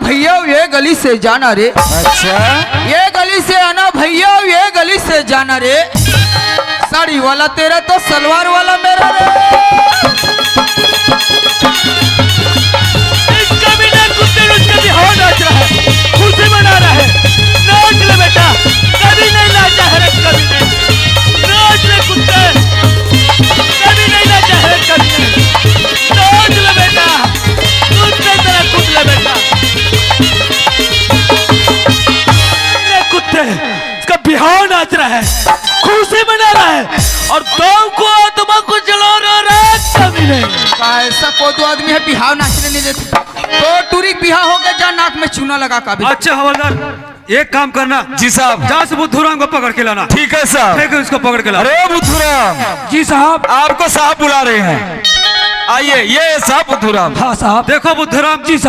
भैया ये गली से जाना रे। अच्छा, ये गली से आना भैया, ये गली से जाना रे। साड़ी वाला तेरा तो सलवार वाला मेरा रे। इसका भी ना कुत्ते उसका भी हो नाच रहा है, खुशी मना रहा है। नाच ले बेटा, कभी नहीं नाचा है, कभी नहीं। नाच ले कुत्ते, कभी नहीं नाचा है, कभी नहीं। नाच ले बेटा, कुत्ते तरह कूद ले बेटा। ले कुत्ते, इसका बिहाव नाच रहा है, खुशी मना रहा है और गाँव को आत्मा को जला रहा है, कभी नहीं। ऐसा कोई आदमी है बिहाव नाचने नहीं देते। तो टूरी बिहाव हो गया, जा नाक में चूना लगा काबिल। अच्छा हवलदार, एक काम करना, जी साहब। जहाँ से बुद्धूराम को पकड़ के लाना। ठीक है साहब। ठीक है, उसको पकड़ के लाना। अरे बुद्धूराम, जी साहब। आपको साहब बुला रहे हैं, आइए। ये साहब बुद्धूराम। हाँ साहब। देखो बुद्धूराम जी साहब।